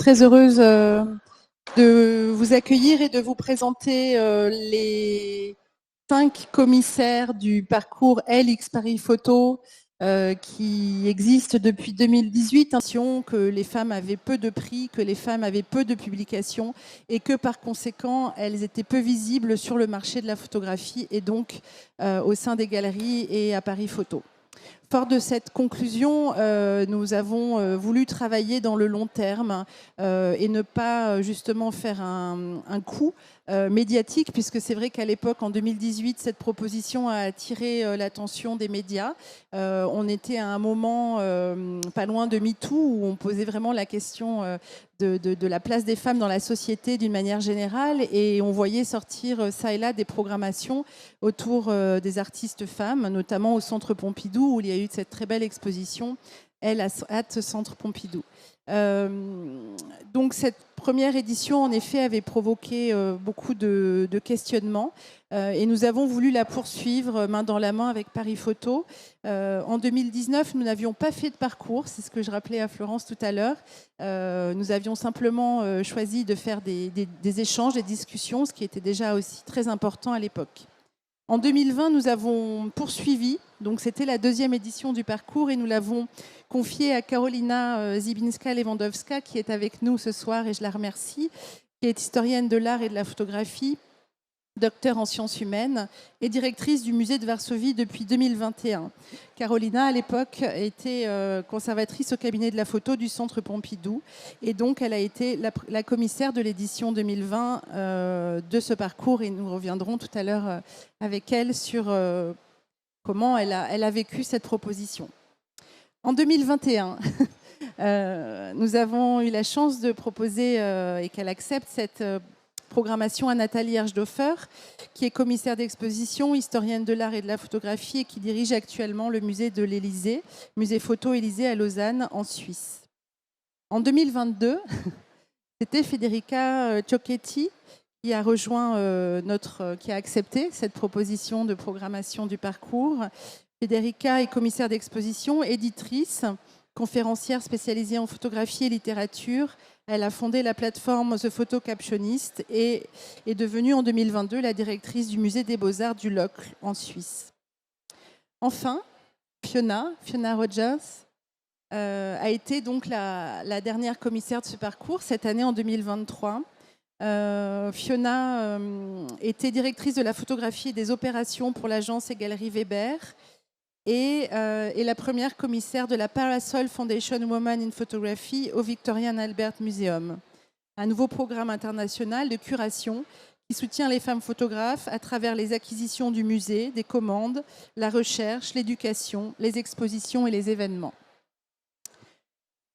très heureuse de vous accueillir et de vous présenter les 5 commissaires du parcours LX Paris Photo qui existe depuis 2018, que les femmes avaient peu de prix, que les femmes avaient peu de publications et que par conséquent elles étaient peu visibles sur le marché de la photographie et donc au sein des galeries et à Paris Photo. Fort de cette conclusion, nous avons voulu travailler dans le long terme et ne pas justement faire un coup médiatique, puisque c'est vrai qu'à l'époque, en 2018, cette proposition a attiré l'attention des médias. On était à un moment pas loin de MeToo, où on posait vraiment la question de la place des femmes dans la société d'une manière générale, et on voyait sortir ça et là des programmations autour des artistes femmes, notamment au Centre Pompidou, où il y a eu cette très belle exposition Elle at Centre Pompidou. Donc cette première édition, en effet, avait provoqué beaucoup de questionnements et nous avons voulu la poursuivre main dans la main avec Paris Photo. En 2019, nous n'avions pas fait de parcours, c'est ce que je rappelais à Florence tout à l'heure. Nous avions simplement choisi de faire des échanges, des discussions, ce qui était déjà aussi très important à l'époque. En 2020, nous avons poursuivi, donc c'était la 2e édition du parcours et nous l'avons confié à Karolina Zibinska-Lewandowska qui est avec nous ce soir et je la remercie, qui est historienne de l'art et de la photographie, docteur en sciences humaines et directrice du musée de Varsovie depuis 2021. Karolina, à l'époque, était conservatrice au cabinet de la photo du Centre Pompidou et donc elle a été la commissaire de l'édition 2020 de ce parcours et nous reviendrons tout à l'heure avec elle sur comment elle a vécu cette proposition. En 2021, nous avons eu la chance de proposer et qu'elle accepte cette programmation à Nathalie Herschdorfer, qui est commissaire d'exposition, historienne de l'art et de la photographie et qui dirige actuellement le musée de l'Élysée, musée photo Élysée à Lausanne, en Suisse. En 2022, c'était Federica Ciocchetti qui a rejoint qui a accepté cette proposition de programmation du parcours. Federica est commissaire d'exposition, éditrice, conférencière spécialisée en photographie et littérature. Elle a fondé la plateforme The Photo Captionist et est devenue en 2022 la directrice du musée des Beaux-Arts du Locle en Suisse. Enfin, Fiona Rogers a été donc la dernière commissaire de ce parcours cette année en 2023. Fiona était directrice de la photographie et des opérations pour l'agence et Galerie Weber et la première commissaire de la Parasol Foundation Women in Photography au Victoria and Albert Museum, un nouveau programme international de curation qui soutient les femmes photographes à travers les acquisitions du musée, des commandes, la recherche, l'éducation, les expositions et les événements.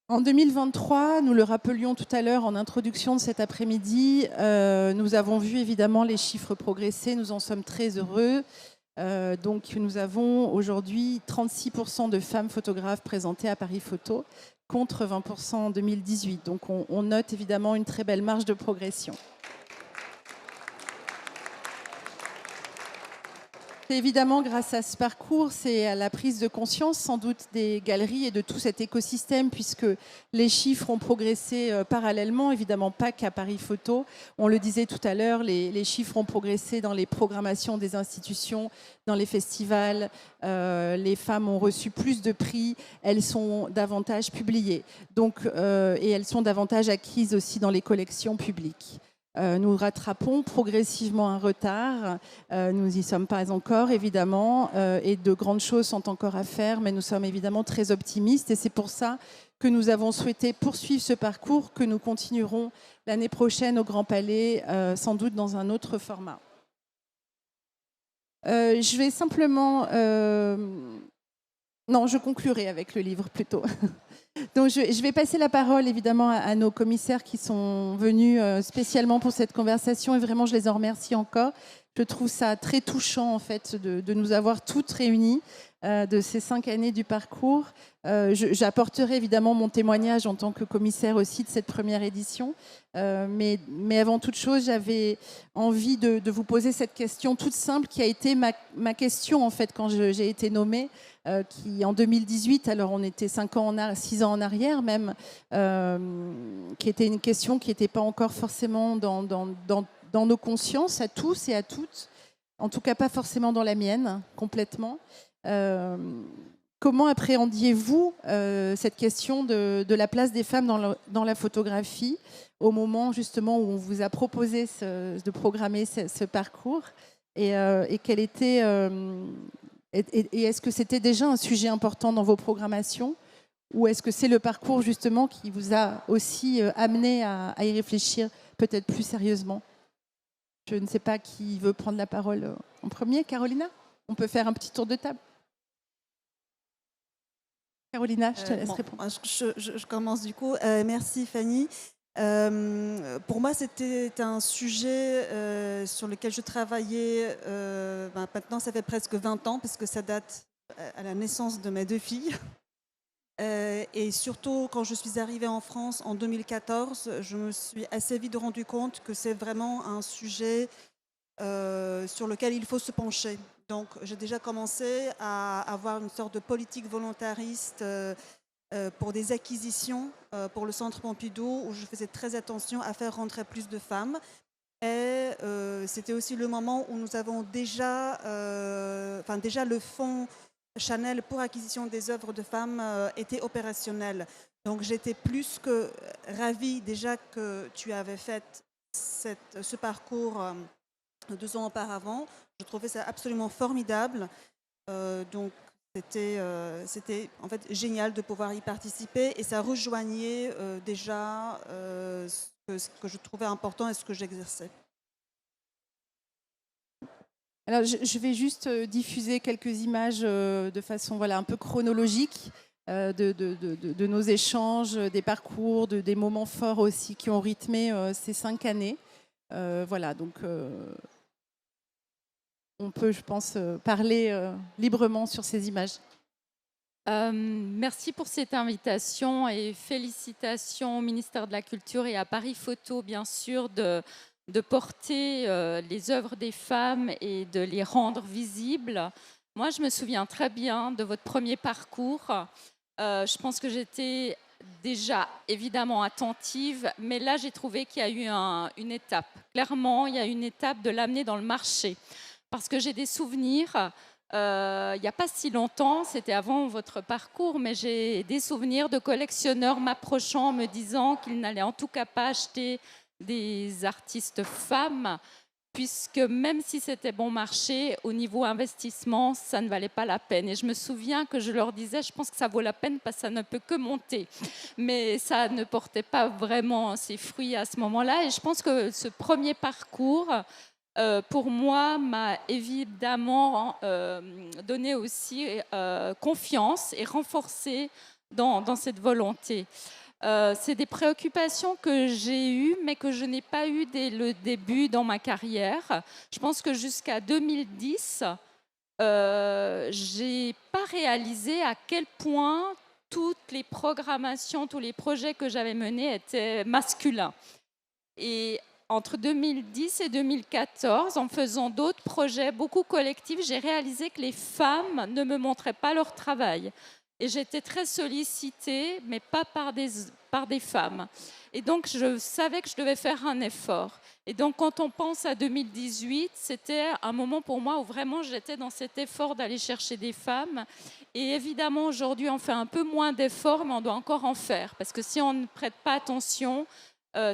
En 2023, nous le rappelions tout à l'heure en introduction de cet après-midi, nous avons vu évidemment les chiffres progresser, nous en sommes très heureux. Donc nous avons aujourd'hui 36% de femmes photographes présentées à Paris Photo contre 20% en 2018. Donc on note évidemment une très belle marge de progression. C'est évidemment grâce à ce parcours, c'est à la prise de conscience sans doute des galeries et de tout cet écosystème puisque les chiffres ont progressé parallèlement, évidemment pas qu'à Paris Photo. On le disait tout à l'heure, les chiffres ont progressé dans les programmations des institutions, dans les festivals. Les femmes ont reçu plus de prix, elles sont davantage publiées et elles sont davantage acquises aussi dans les collections publiques. Nous rattrapons progressivement un retard. Nous n'y sommes pas encore, évidemment, et de grandes choses sont encore à faire, mais nous sommes évidemment très optimistes et c'est pour ça que nous avons souhaité poursuivre ce parcours que nous continuerons l'année prochaine au Grand Palais, sans doute dans un autre format. Je vais simplement... Non, je conclurai avec le livre plutôt. Donc je vais passer la parole évidemment à nos commissaires qui sont venus spécialement pour cette conversation et vraiment je les en remercie encore. Je trouve ça très touchant en fait de nous avoir toutes réunies de ces 5 années du parcours. J'apporterai évidemment mon témoignage en tant que commissaire aussi de cette première édition. Mais avant toute chose, j'avais envie de vous poser cette question toute simple qui a été ma question en fait quand j'ai été nommée. Qui en 2018, alors on était 6 ans ans en arrière même, qui était une question qui n'était pas encore forcément dans nos consciences à tous et à toutes, en tout cas pas forcément dans la mienne complètement. Comment appréhendiez-vous cette question de la place des femmes dans la photographie au moment justement où on vous a proposé de programmer ce parcours et quel était et est-ce que c'était déjà un sujet important dans vos programmations ou est-ce que c'est le parcours justement qui vous a aussi amené à y réfléchir peut-être plus sérieusement? Je ne sais pas qui veut prendre la parole en premier. Carolina, on peut faire un petit tour de table. Carolina, je te laisse répondre. Je commence du coup. Merci Fanny. Pour moi, c'était un sujet sur lequel je travaillais. Maintenant, ça fait presque 20 ans parce que ça date à la naissance de mes 2 filles. Et surtout, quand je suis arrivée en France en 2014, je me suis assez vite rendu compte que c'est vraiment un sujet sur lequel il faut se pencher. Donc, j'ai déjà commencé à avoir une sorte de politique volontariste pour des acquisitions pour le Centre Pompidou, où je faisais très attention à faire rentrer plus de femmes. Et c'était aussi le moment où nous avons déjà le fonds Chanel pour acquisition des œuvres de femmes était opérationnel. Donc, j'étais plus que ravie déjà que tu avais fait ce parcours 2 ans auparavant. Je trouvais ça absolument formidable. Donc, c'était en fait génial de pouvoir y participer et ça rejoignait déjà ce que je trouvais important et ce que j'exerçais. Alors, je vais juste diffuser quelques images de façon un peu chronologique de nos échanges, des parcours, des moments forts aussi qui ont rythmé ces 5 années. Voilà, donc on peut, je pense, parler librement sur ces images. Merci pour cette invitation et félicitations au ministère de la Culture et à Paris Photo, bien sûr, de porter les œuvres des femmes et de les rendre visibles. Moi, je me souviens très bien de votre premier parcours. Je pense que j'étais déjà évidemment attentive, mais là, j'ai trouvé qu'il y a eu une étape. Clairement, il y a une étape de l'amener dans le marché. Parce que j'ai des souvenirs, il n'y a pas si longtemps, c'était avant votre parcours, mais j'ai des souvenirs de collectionneurs m'approchant, me disant qu'ils n'allaient en tout cas pas acheter des artistes femmes, puisque même si c'était bon marché, au niveau investissement, ça ne valait pas la peine. Et je me souviens que je leur disais, je pense que ça vaut la peine parce que ça ne peut que monter. Mais ça ne portait pas vraiment ses fruits à ce moment-là. Et je pense que ce premier parcours, pour moi, m'a évidemment donné aussi confiance et renforcé dans cette volonté. C'est des préoccupations que j'ai eues, mais que je n'ai pas eues dès le début dans ma carrière. Je pense que jusqu'à 2010, je n'ai pas réalisé à quel point toutes les programmations, tous les projets que j'avais menés étaient masculins. Et entre 2010 et 2014, en faisant d'autres projets, beaucoup collectifs, j'ai réalisé que les femmes ne me montraient pas leur travail. Et j'étais très sollicitée, mais pas par des femmes. Et donc, je savais que je devais faire un effort. Et donc, quand on pense à 2018, c'était un moment pour moi où vraiment j'étais dans cet effort d'aller chercher des femmes. Et évidemment, aujourd'hui, on fait un peu moins d'efforts, mais on doit encore en faire. Parce que si on ne prête pas attention,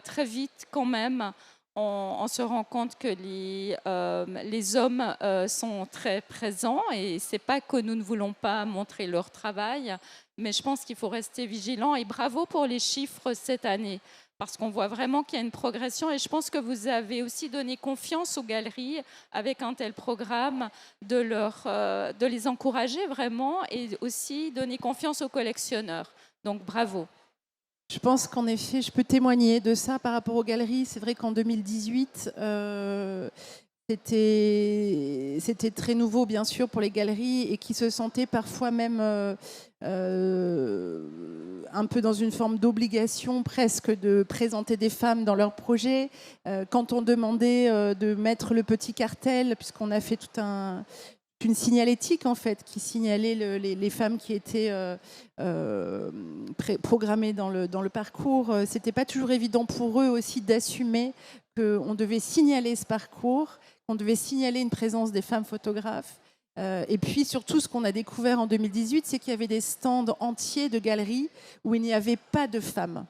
très vite, quand même, on se rend compte que les hommes sont très présents et c'est pas que nous ne voulons pas montrer leur travail, mais je pense qu'il faut rester vigilant et bravo pour les chiffres cette année parce qu'on voit vraiment qu'il y a une progression et je pense que vous avez aussi donné confiance aux galeries avec un tel programme de les encourager vraiment et aussi donner confiance aux collectionneurs. Donc bravo. Je pense qu'en effet, je peux témoigner de ça par rapport aux galeries. C'est vrai qu'en 2018, c'était très nouveau, bien sûr, pour les galeries et qui se sentaient parfois même un peu dans une forme d'obligation presque de présenter des femmes dans leurs projets. Quand on demandait de mettre le petit cartel, puisqu'on a fait toute une signalétique en fait, qui signalait les femmes qui étaient programmées dans le parcours. C'était pas toujours évident pour eux aussi d'assumer qu'on devait signaler ce parcours, qu'on devait signaler une présence des femmes photographes. Et puis surtout, ce qu'on a découvert en 2018, c'est qu'il y avait des stands entiers de galeries où il n'y avait pas de femmes.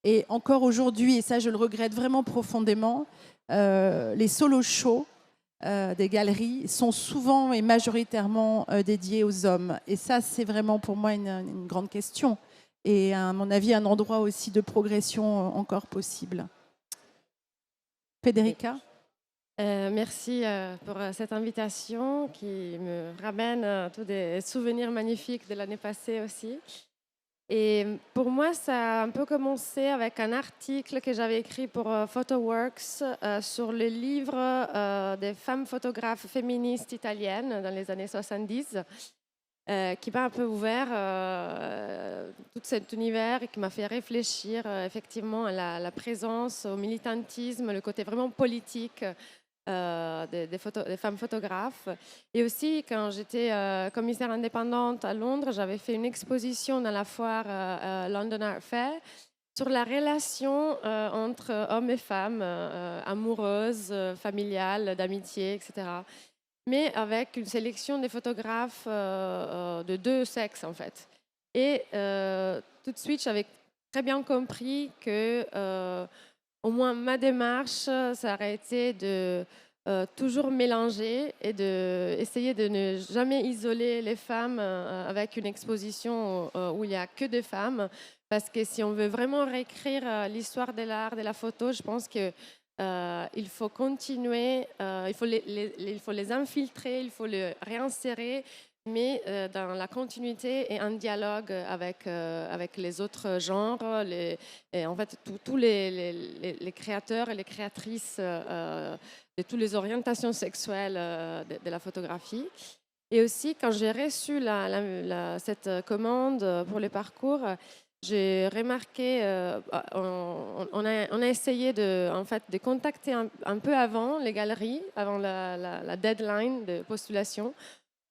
Et encore aujourd'hui, et ça je le regrette vraiment profondément, les solo shows des galeries sont souvent et majoritairement dédiés aux hommes. Et ça, c'est vraiment pour moi une grande question. Et à mon avis, un endroit aussi de progression encore possible. Federica ? Merci pour cette invitation qui me ramène tous des souvenirs magnifiques de l'année passée aussi. Et pour moi, ça a un peu commencé avec un article que j'avais écrit pour PhotoWorks sur le livre des femmes photographes féministes italiennes dans les années 70, qui m'a un peu ouvert tout cet univers et qui m'a fait réfléchir effectivement à la présence, au militantisme, le côté vraiment politique des femmes photographes. Et aussi, quand j'étais commissaire indépendante à Londres, j'avais fait une exposition dans la foire London Art Fair sur la relation entre hommes et femmes, amoureuses, familiales, d'amitié, etc. Mais avec une sélection des photographes de deux sexes, en fait. Et tout de suite, j'avais très bien compris que au moins ma démarche, ça aurait été de toujours mélanger et d'essayer de ne jamais isoler les femmes avec une exposition où il n'y a que des femmes. Parce que si on veut vraiment réécrire l'histoire de l'art, de la photo, je pense que il faut continuer, il faut les infiltrer, il faut les réinsérer, mais dans la continuité et en dialogue avec les autres genres, et en fait tous les créateurs et les créatrices de toutes les orientations sexuelles de la photographie. Et aussi, quand j'ai reçu cette commande pour le parcours, j'ai remarqué, on a essayé de contacter un peu avant les galeries, avant la deadline de postulation,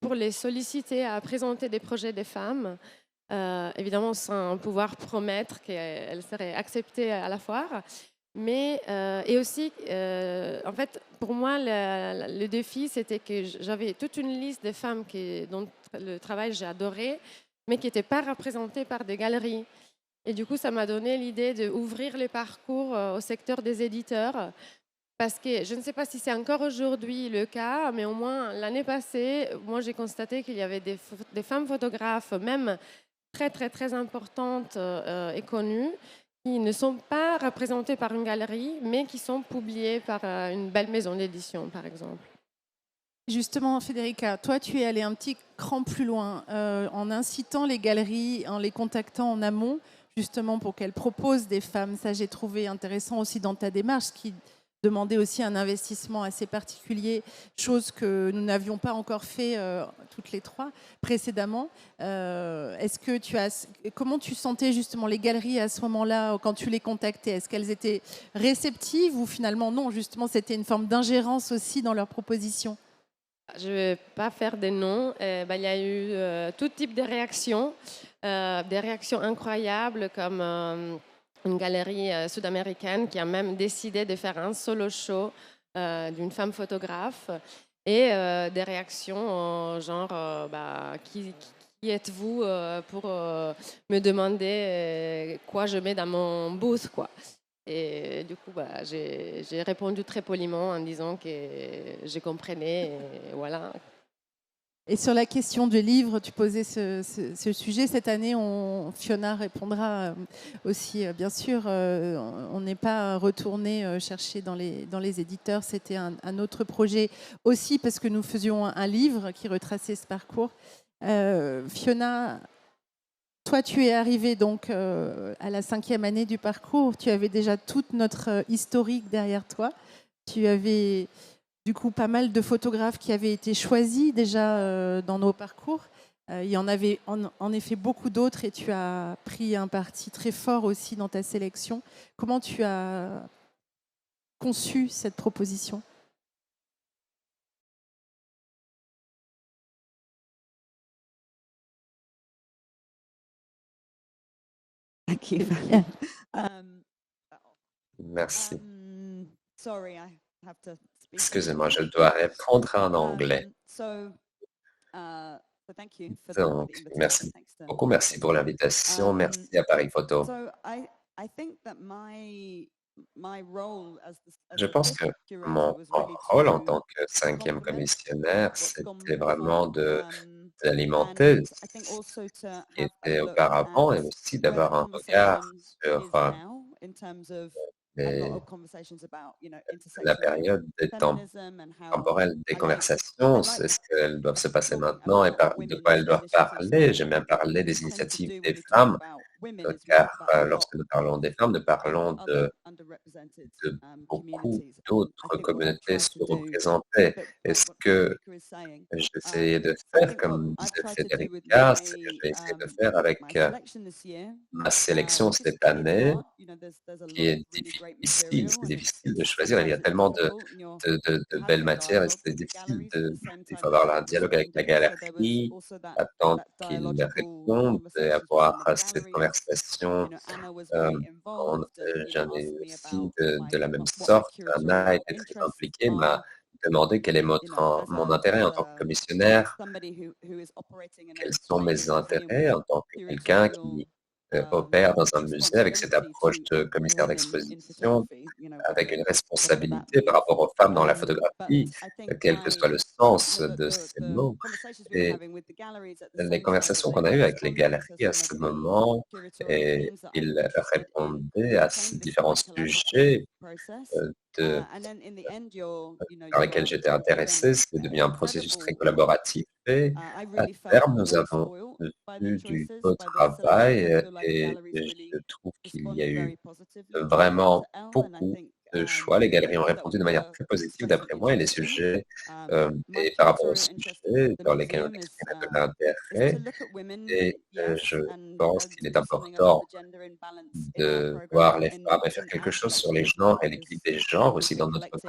pour les solliciter à présenter des projets des femmes, évidemment sans pouvoir promettre qu'elles seraient acceptées à la foire. Mais, et aussi, en fait, pour moi, le défi, c'était que j'avais toute une liste de femmes dont le travail j'ai adoré, mais qui n'étaient pas représentées par des galeries. Et du coup, ça m'a donné l'idée d'ouvrir les parcours au secteur des éditeurs. Parce que je ne sais pas si c'est encore aujourd'hui le cas, mais au moins l'année passée, moi j'ai constaté qu'il y avait des femmes photographes, même très très très importantes et connues, qui ne sont pas représentées par une galerie, mais qui sont publiées par une belle maison d'édition, par exemple. Justement, Federica, toi, tu es allée un petit cran plus loin en incitant les galeries, en les contactant en amont, justement pour qu'elles proposent des femmes. Ça, j'ai trouvé intéressant aussi dans ta démarche, qui demandait aussi un investissement assez particulier, chose que nous n'avions pas encore fait toutes les trois précédemment. Comment tu sentais justement les galeries à ce moment-là, quand tu les contactais? Est-ce qu'elles étaient réceptives ou finalement non, justement c'était une forme d'ingérence aussi dans leurs propositions? Je ne vais pas faire des noms. Il y a eu tout type de réactions, des réactions incroyables comme une galerie sud-américaine qui a même décidé de faire un solo show d'une femme photographe et des réactions genre qui êtes-vous pour me demander quoi je mets dans mon booth, quoi. Et du coup, j'ai répondu très poliment en disant que je comprenais, et voilà. Et sur la question du livre, tu posais ce sujet. Cette année, Fiona répondra aussi, bien sûr. On n'est pas retourné chercher dans les éditeurs. C'était un autre projet aussi parce que nous faisions un livre qui retraçait ce parcours. Fiona, toi, tu es arrivée donc à la 5e année du parcours. Tu avais déjà toute notre historique derrière toi. Tu avais du coup pas mal de photographes qui avaient été choisis déjà dans nos parcours. Il y en avait en effet beaucoup d'autres et tu as pris un parti très fort aussi dans ta sélection. Comment tu as conçu cette proposition ? Thank you. Yeah. Um, Merci. Sorry, I have to speak Excusez-moi, je English. dois répondre en anglais. So thank you for Donc, the merci invitation. Thanks to beaucoup. Merci pour l'invitation. Merci à Paris Photo. So I think that my role as Je the pense fifth que curator mon was really rôle en to tant que cinquième complement commissionnaire, what's gone c'était vraiment before, d'alimenter and I think ce also to qui have a était look auparavant et at aussi where the d'avoir un regard conversation sur is now in terms of a lot les- of conversations about, la intersectional période des feminism and how temporelle des I like conversations. Est-ce qu'elles doivent se passer talking maintenant et about de quoi elles women's doivent initiatives. parler? J'aime bien parler des We tend to initiatives do des when we talk femmes, about women is we car talk about a lot lorsque nous parlons des femmes, nous parlons other underrepresented de beaucoup communities. And I d'autres think what I've communautés tried to do, sous-représentées. but Et like ce what que Federica is saying, j'essayais de so I faire, think what comme I've disait tried to do with Federica, c'est que j'ai essayé de faire avec my selection this year, ma sélection which cette it's année, hard, there's a qui lot of est really great difficile. material C'est and difficile de choisir. Il y sometimes a it's tellement difficult and you're de belles having a matières et dialogue c'est with the difficile. galleries at the same Il time faut as avoir un dialogue avec la responding. So there was galerie, also attendre that qu'ils dialogical répondent et conversations avoir between the cette galleries. conversation. Anna was Euh, very involved and J'en ai asked me aussi about de la même what my sorte. Anna curatorial était très interests impliquée, m'a are. demandé quel est As mon intérêt en tant que commissionnaire, somebody who is operating in quels a sont mes creative museum with intérêts en tant que quelqu'un curatorial qui opère dans un musée avec cette responsibility approche to de commissaire women in d'exposition, photography, avec une whatever that responsabilité par means. rapport aux femmes dans la But photographie, I think quel que soit le sens de ces the mots. conversations we were Et having with the galleries at the les same time that conversations they qu'on were a eues avec les responding to galeries à some of ce the moment, curatorial et themes that I was ils interested in répondaient à ces became this différents quite collaborative sujets process. de, And then in the end, you're par lesquels j'étais intéressé. C'est devenu un processus très collaboratif. Et I à really felt terme, nous very avons spoiled by their vu du choices, beau by their selections. I travail feel like the et galleries je really trouve qu'il y a responded eu very positively vraiment to Elle, and I beaucoup think de choix. Les galeries ont that répondu de manière the très positive discussion d'après moi et les interesting. sujets My et par rapport aux curatorial interest sujets at the dans lesquels on museum exprimait de is to l'intérêt. look at women, Et yes, je and pense qu'il to est do something about important the gender imbalance in our de program voir les femmes et faire in quelque our chose sur les collection as genres well, et because l'équilibre des genres we've aussi been dans notre collecting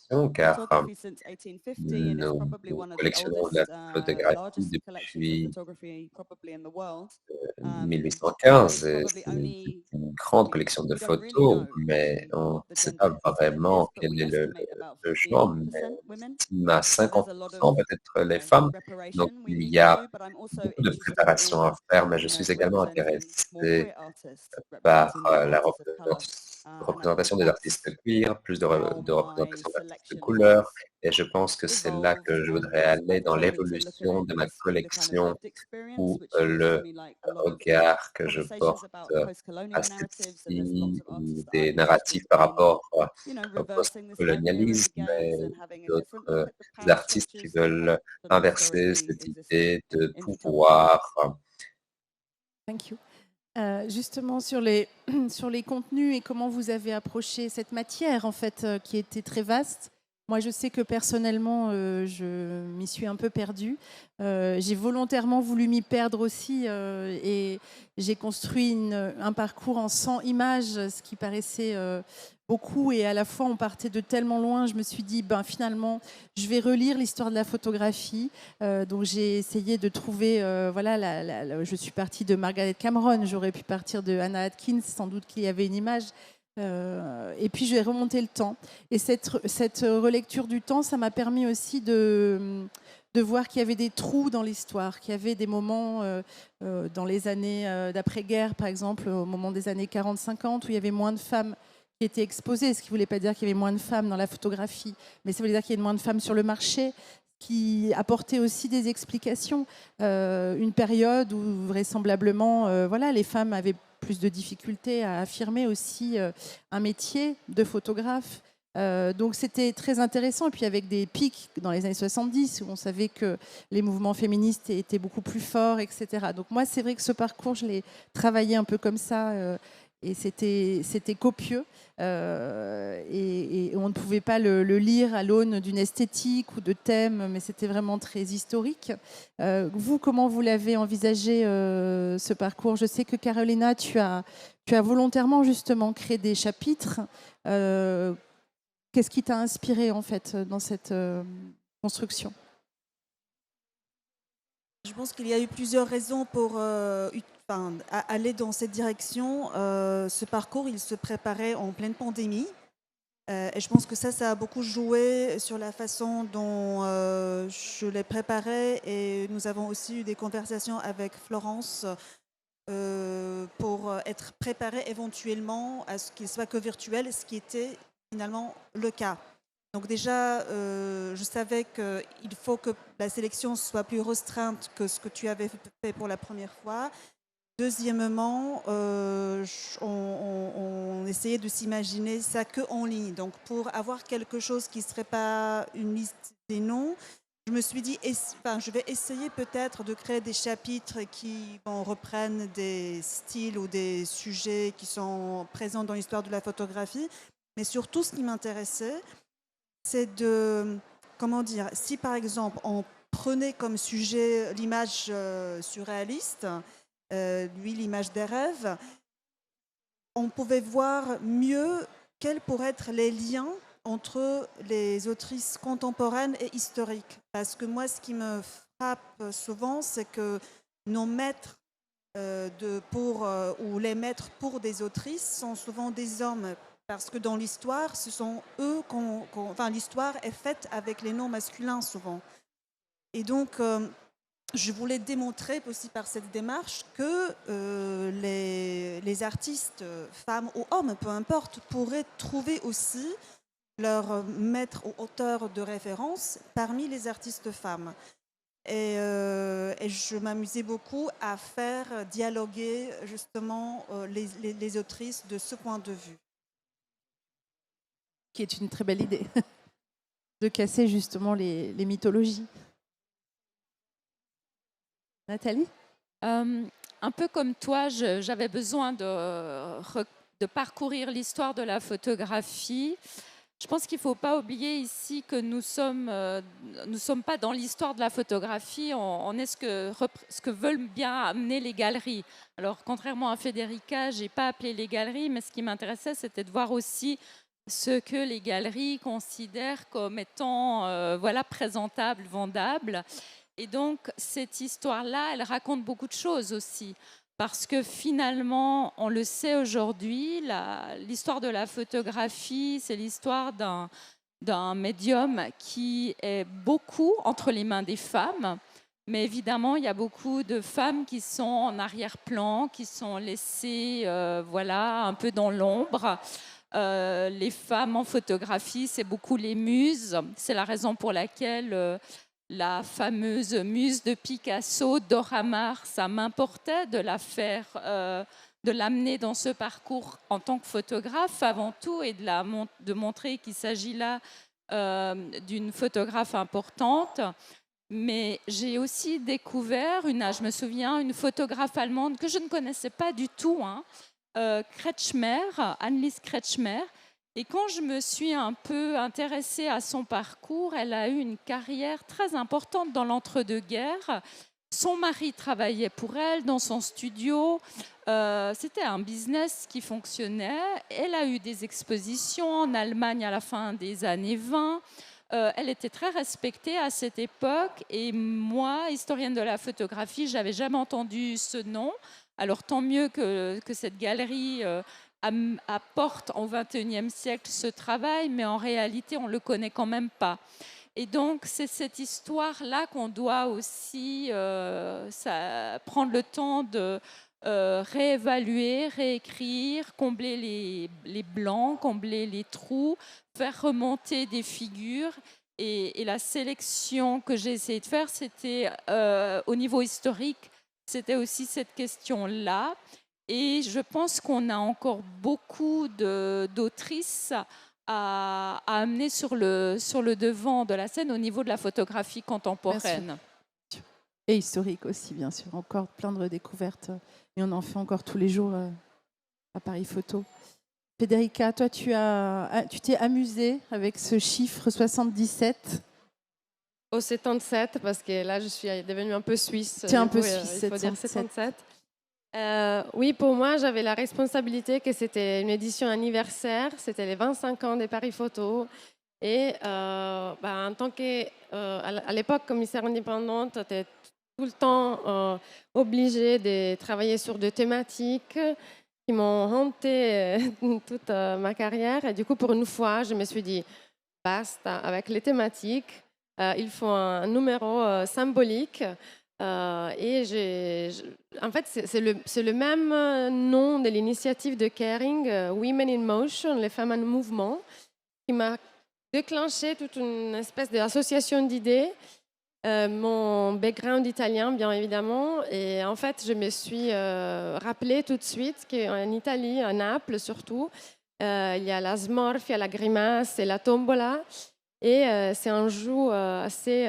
collection, car photography since 1850, and it's nous probably one of the collectionnons de la oldest, photographie largest collections of depuis photography probably in the world. But 1815 it's et probably c'est only une grande collection de we don't really photos, know mais on ne what the sait gender pas deficit is, vraiment but quel we est estimate about le genre, mais 58% women. à So there's a lot of 50% peut-être les femmes. Donc reparation we il need y to a do, but I'm also beaucoup de interested préparation in à faire, mais je suis également representing more intéressé queer artists, par representing more la artists of color, and I think représentation des that's artistes queer, plus how de my représentation d'artistes de selection couleur. has Et je pense que c'est là evolved, que je and voudrais aller I've dans tended to look at l'évolution it de ma as with a kind of collection lived experience, ou which feels to le me like a lot of regard que je conversations porte about à post-colonial narratives, and there's lots celle-ci, of artists ou that des I'm interested narratifs par in, rapport au reversing this idea of the post-colonialisme gaze et and having a different look d'autres at the power artistes qui structures that have veulent sort of inverser historically cette existed idée de in photography. pouvoir. Thank you. Justement sur les contenus et comment vous avez approché cette matière en fait qui était très vaste. Moi, je sais que personnellement, je m'y suis un peu perdue. J'ai volontairement voulu m'y perdre aussi et j'ai construit un parcours en 100 images, ce qui paraissait beaucoup. Et à la fois, on partait de tellement loin, je me suis dit, finalement, je vais relire l'histoire de la photographie. Donc, j'ai essayé de trouver, je suis partie de Margaret Cameron, j'aurais pu partir de Hannah Atkins, sans doute qu'il y avait une image. Et puis, je vais remonter le temps. Et cette relecture du temps, ça m'a permis aussi de voir qu'il y avait des trous dans l'histoire, qu'il y avait des moments dans les années d'après-guerre, par exemple, au moment des années 40-50, où il y avait moins de femmes qui étaient exposées, ce qui ne voulait pas dire qu'il y avait moins de femmes dans la photographie, mais ça voulait dire qu'il y avait moins de femmes sur le marché, qui apportait aussi des explications. Une période où vraisemblablement, les femmes avaient plus de difficultés à affirmer aussi un métier de photographe. Donc c'était très intéressant. Et puis avec des pics dans les années 70 où on savait que les mouvements féministes étaient beaucoup plus forts, etc. Donc moi, c'est vrai que ce parcours, je l'ai travaillé un peu comme ça et c'était copieux. Et on ne pouvait pas le lire à l'aune d'une esthétique ou de thèmes, mais c'était vraiment très historique. Vous, comment vous l'avez envisagé ce parcours? Je sais que Carolina, tu as volontairement justement créé des chapitres. Qu'est-ce qui t'a inspiré en fait dans cette construction? Je pense qu'il y a eu plusieurs raisons pour aller dans cette direction. Ce parcours, il se préparait en pleine pandémie. Et je pense que ça a beaucoup joué sur la façon dont je l'ai préparé. Et nous avons aussi eu des conversations avec Florence pour être préparé éventuellement à ce qu'il soit que virtuel, ce qui était finalement le cas. Donc déjà, je savais qu'il faut que la sélection soit plus restreinte que ce que tu avais fait pour la première fois. Deuxièmement, on essayait de s'imaginer ça que en ligne. Donc, pour avoir quelque chose qui ne serait pas une liste des noms, je me suis dit, je vais essayer peut-être de créer des chapitres qui reprennent des styles ou des sujets qui sont présents dans l'histoire de la photographie. Mais surtout, ce qui m'intéressait, c'est si par exemple, on prenait comme sujet l'image surréaliste, l'image des rêves, on pouvait voir mieux quels pourraient être les liens entre les autrices contemporaines et historiques. Parce que moi, ce qui me frappe souvent, c'est que nos maîtres ou les maîtres pour des autrices sont souvent des hommes. Parce que dans l'histoire, ce sont eux l'histoire est faite avec les noms masculins souvent. Et donc, je voulais démontrer aussi par cette démarche que les artistes, femmes ou hommes, peu importe, pourraient trouver aussi leur maître ou auteur de référence parmi les artistes femmes. Et je m'amusais beaucoup à faire dialoguer justement les autrices de ce point de vue. Qui est une très belle idée, de casser justement les mythologies. Nathalie ? Un peu comme toi, j'avais besoin de parcourir l'histoire de la photographie. Je pense qu'il ne faut pas oublier ici que nous sommes pas dans l'histoire de la photographie, on est ce que veulent bien amener les galeries. Alors, contrairement à Federica, je n'ai pas appelé les galeries, mais ce qui m'intéressait, c'était de voir aussi ce que les galeries considèrent comme étant présentable, vendable. Et donc, cette histoire-là, elle raconte beaucoup de choses aussi. Parce que finalement, on le sait aujourd'hui, l'histoire de la photographie, c'est l'histoire d'un médium qui est beaucoup entre les mains des femmes. Mais évidemment, il y a beaucoup de femmes qui sont en arrière-plan, qui sont laissées un peu dans l'ombre. Les femmes en photographie, c'est beaucoup les muses. C'est la raison pour laquelle la fameuse muse de Picasso, Dora Maar, ça m'importait de la faire, de l'amener dans ce parcours en tant que photographe avant tout et de montrer qu'il s'agit là d'une photographe importante. Mais j'ai aussi découvert, je me souviens, une photographe allemande que je ne connaissais pas du tout, Kretschmer, Annelies Kretschmer. Et quand je me suis un peu intéressée à son parcours, elle a eu une carrière très importante dans l'entre-deux-guerres. Son mari travaillait pour elle dans son studio. C'était un business qui fonctionnait. Elle a eu des expositions en Allemagne à la fin des années 20. Elle était très respectée à cette époque. Et moi, historienne de la photographie, je n'avais jamais entendu ce nom. Alors tant mieux que cette galerie apporte au XXIe siècle ce travail, mais en réalité, on ne le connaît quand même pas. Et donc, c'est cette histoire-là qu'on doit aussi prendre le temps de réévaluer, réécrire, combler les blancs, combler les trous, faire remonter des figures. Et la sélection que j'ai essayé de faire, c'était au niveau historique, c'était aussi cette question-là. Et je pense qu'on a encore beaucoup d'autrices à amener sur le devant de la scène au niveau de la photographie contemporaine. Et historique aussi, bien sûr. Encore plein de redécouvertes. Et on en fait encore tous les jours à Paris Photo. Federica, toi, tu t'es amusée avec ce chiffre 77. Au 77, parce que là, je suis devenue un peu suisse. Tu es un peu suisse, il faut dire 77. Oui, pour moi, j'avais la responsabilité que c'était une édition anniversaire. C'était les 25 ans de Paris Photo. Et en tant que, à l'époque, commissaire indépendante, tout le temps obligée de travailler sur des thématiques qui m'ont hantée toute ma carrière. Et du coup, pour une fois, je me suis dit, basta avec les thématiques. Il faut un numéro symbolique. En fait, c'est le même nom de l'initiative de Caring, Women in Motion, les femmes en mouvement, qui m'a déclenché toute une espèce d'association d'idées. Mon background italien, bien évidemment. Et en fait, je me suis rappelé tout de suite qu'en Italie, à Naples surtout, il y a la smorfia, la grimace et la tombola. Et c'est un jeu assez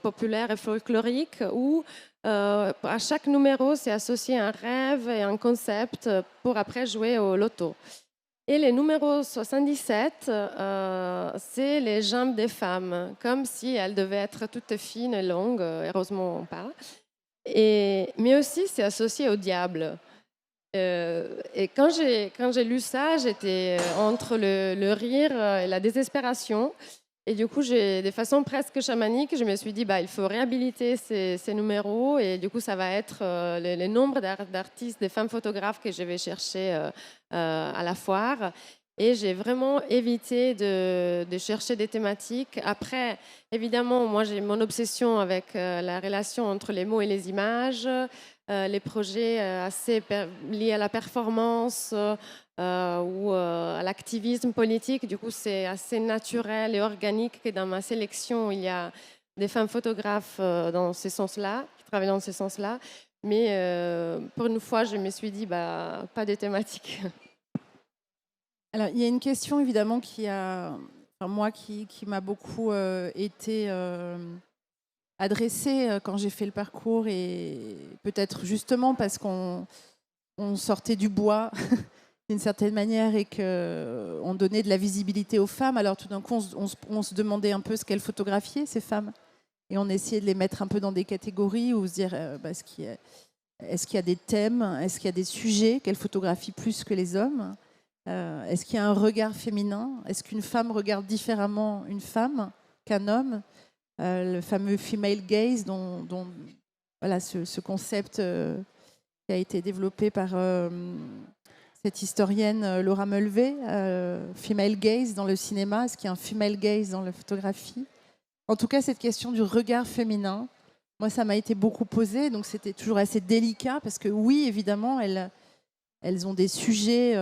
populaire et folklorique où à chaque numéro, c'est associé un rêve et un concept pour après jouer au loto. Et le numéro 77, c'est les jambes des femmes, comme si elles devaient être toutes fines et longues, heureusement pas. Mais aussi, c'est associé au diable. Et quand j'ai lu ça, j'étais entre le rire et la désespération. Et du coup, de façon presque chamanique, je me suis dit, il faut réhabiliter ces numéros. Et du coup, ça va être le nombre d'artistes, de femmes photographes que je vais chercher à la foire. Et j'ai vraiment évité de chercher des thématiques. Après, évidemment, moi, j'ai mon obsession avec la relation entre les mots et les images, les projets assez liés à la performance, ou à l'activisme politique. Du coup, c'est assez naturel et organique que dans ma sélection, il y a des femmes photographes dans ce sens-là, qui travaillent dans ce sens-là. Mais pour une fois, je me suis dit, pas de thématique. Alors, il y a une question évidemment qui m'a beaucoup été adressée quand j'ai fait le parcours, et peut-être justement parce qu'on sortait du bois d'une certaine manière et qu'on donnait de la visibilité aux femmes. Alors tout d'un coup, on se demandait un peu ce qu'elles photographiaient, ces femmes, et on essayait de les mettre un peu dans des catégories ou se dire est-ce qu'il y a des thèmes, est-ce qu'il y a des sujets qu'elles photographient plus que les hommes, est-ce qu'il y a un regard féminin, est-ce qu'une femme regarde différemment une femme qu'un homme, le fameux female gaze dont voilà, ce concept qui a été développé par cette historienne Laura Mulvey, female gaze dans le cinéma, est-ce qu'il y a un female gaze dans la photographie? En tout cas, cette question du regard féminin, moi, ça m'a été beaucoup posé, donc c'était toujours assez délicat, parce que oui, évidemment, elles ont des sujets